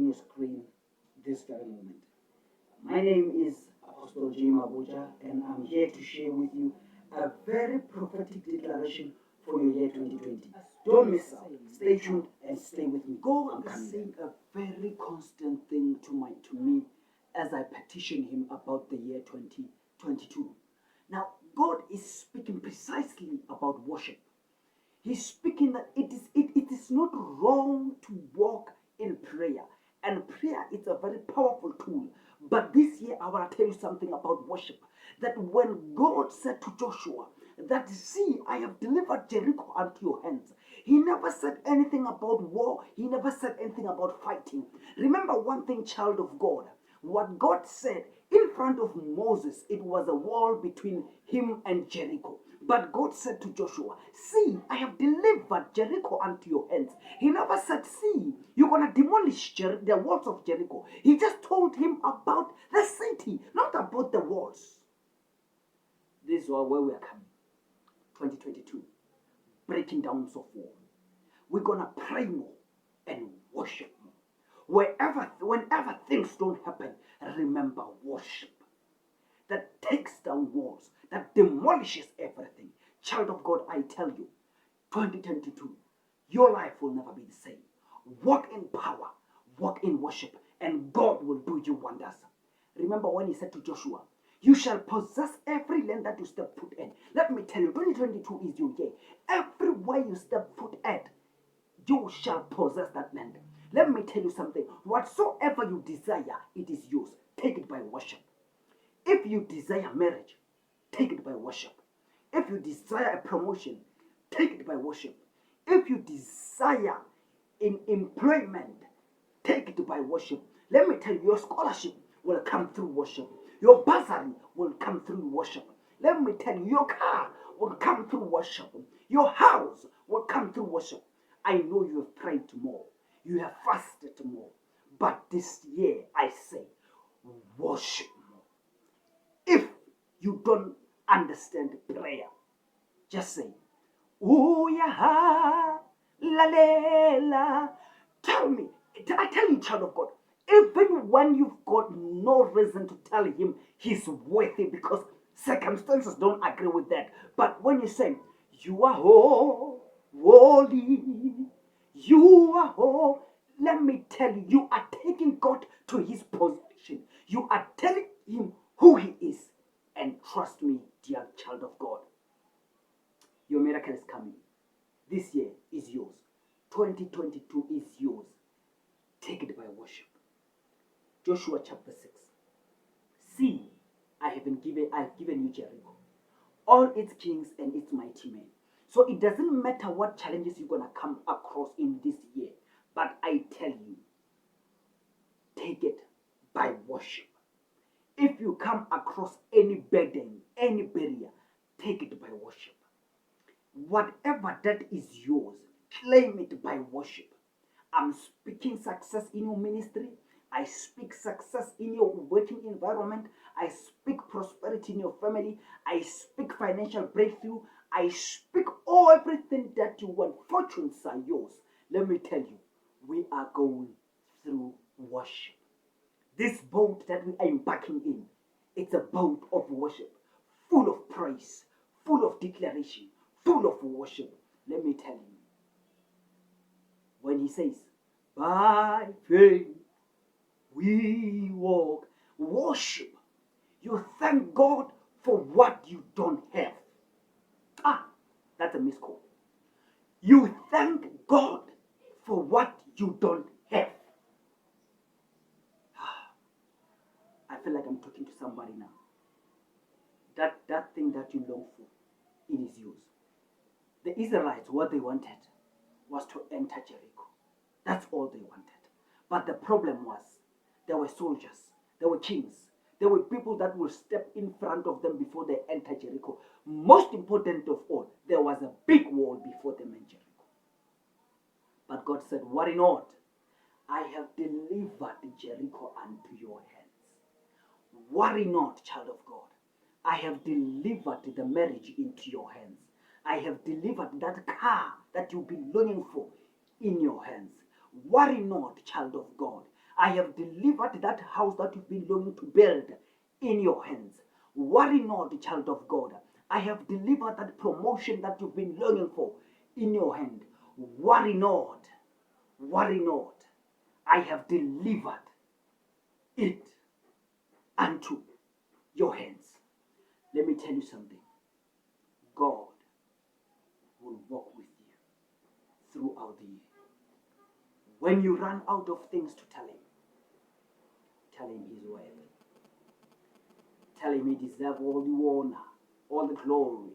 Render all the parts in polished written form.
in your screen this very moment. My name is Apostle Mabotja, and I'm here to share with you a very prophetic declaration for your year 2020. Don't miss out. Stay tuned and stay with me. God is saying a very constant thing to me as I petition Him about the year 2022. Now, God is speaking precisely about worship. He's speaking that it is not wrong to walk in prayer. And prayer is a very powerful tool. But this year, I want to tell you something about worship. That when God said to Joshua, that see, I have delivered Jericho unto your hands. He never said anything about war. He never said anything about fighting. Remember one thing, child of God. What God said in front of Moses, it was a wall between him and Jericho. But God said to Joshua, see, I have delivered Jericho unto your hands. He never said, see, you're going to demolish the walls of Jericho. He just told him about the city, not about the walls. This is where we are coming. 2022. Breaking down of war. We're going to pray more and worship more. Whenever things don't happen, remember worship. That takes down walls, that demolishes everything. Child of God, I tell you, 2022, your life will never be the same. Walk in power, walk in worship, and God will do you wonders. Remember when He said to Joshua, you shall possess every land that you step foot in. Let me tell you, 2022 is your year. Everywhere you step foot in, you shall possess that land. Let me tell you something. Whatsoever you desire, it is yours. Take it by worship. If you desire marriage, take it by worship. If you desire a promotion, take it by worship. If you desire in employment, take it by worship. Let me tell you, your scholarship will come through worship. Your bursary will come through worship. Let me tell you, your car will come through worship. Your house will come through worship. I know you have prayed more. You have fasted more. But this year, I say, worship more. If you don't understand prayer, just say, Ooh-yah, la. Tell me, I tell you, child of God, even when you've got no reason to tell Him He's worthy because circumstances don't agree with that. But when you say, you are holy, you are holy, let me tell you, you are taking God to His position. You are telling Him who He is. And trust me, dear child of God, your miracle is coming. This year is yours. 2022 is yours. Take it by worship. Joshua chapter 6. See, I have given you Jericho, all its kings and its mighty men. So it doesn't matter what challenges you're going to come across in this year. But I tell you, take it by worship. If you come across any burden, any barrier, take it by worship. Whatever that is yours, claim it by worship. I'm speaking success in your ministry. I speak success in your working environment. I speak prosperity in your family. I speak financial breakthrough. I speak everything that you want. Fortunes are yours. Let me tell you, we are going through worship. This boat that we are embarking in, it's a boat of worship, full of praise, full of declaration, full of worship. Let me tell you, when He says, by faith we walk, worship, you thank God for what you don't have. That's a misquote. You thank God for what you don't have. I feel like I'm talking to somebody now. That thing that you long for, it is yours. The Israelites, what they wanted was to enter Jericho. That's all they wanted. But the problem was, there were soldiers, there were kings, there were people that will step in front of them before they enter Jericho. Most important of all, there was a big wall before them in Jericho. But God said, worry not, I have delivered Jericho unto your hands. Worry not, child of God. I have delivered the marriage into your hands. I have delivered that car that you've been longing for in your hands. Worry not, child of God. I have delivered that house that you've been longing to build in your hands. Worry not, child of God. I have delivered that promotion that you've been longing for in your hand. Worry not. Worry not. I have delivered it unto your hands. Let me tell you something. God will walk with you throughout the year. When you run out of things to tell him he's worthy. Tell him he deserves all the honor, all the glory.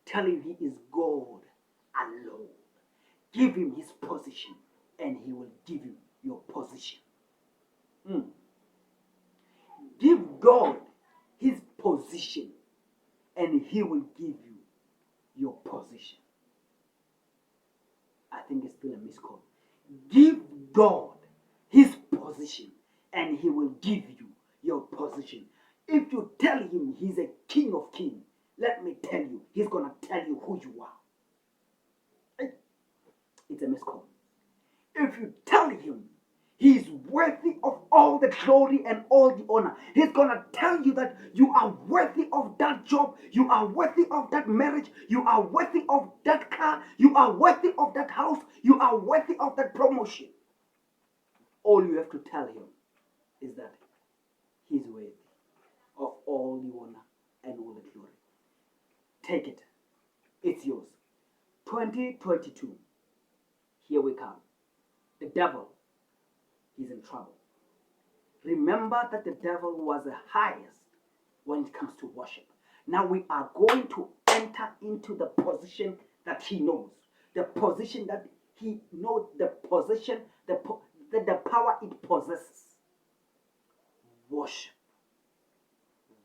Tell him he is God alone. Give him his position and he will give you your position. Give God his position and he will give you your position. I think it's still a miscall. Give God his position and he will give you your position. If you tell him he's a king of kings, let me tell you, he's going to tell you who you are. It's a miscall. If you tell him he's worthy of all the glory and all the honor, he's going to tell you that you are worthy of that job, you are worthy of that marriage, you are worthy of that car, you are worthy of that house, you are worthy of that promotion. All you have to tell him is that he's worthy of all the honor and all the glory. Take it. It's yours. 2022. Here we come. The devil is in trouble. Remember that the devil was the highest when it comes to worship. Now we are going to enter into the position that he knows. The position that he knows, the position, the power it possesses. Worship.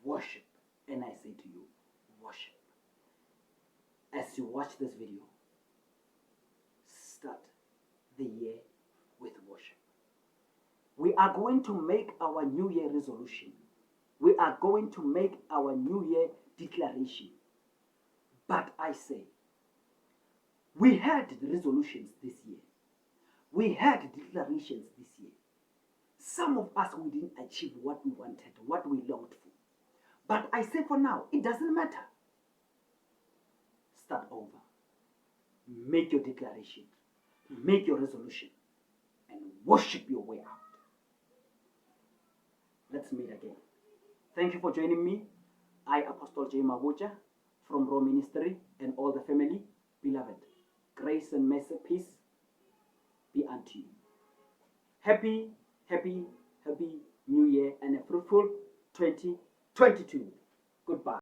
Worship. And I say to you, worship. As you watch this video, start the year with worship. We are going to make our New Year resolution. We are going to make our New Year declaration. But I say, we had resolutions this year. We had declarations this year. Some of us, we didn't achieve what we wanted, what we longed for. But I say for now, it doesn't matter. Start over. Make your declaration. Make your resolution. And worship your way out. Let's meet again. Thank you for joining me. I, Apostle J. Mabotja, from Raw Ministry and all the family. Beloved, grace and mercy, peace be unto you. Happy New Year and a fruitful 2022. Goodbye.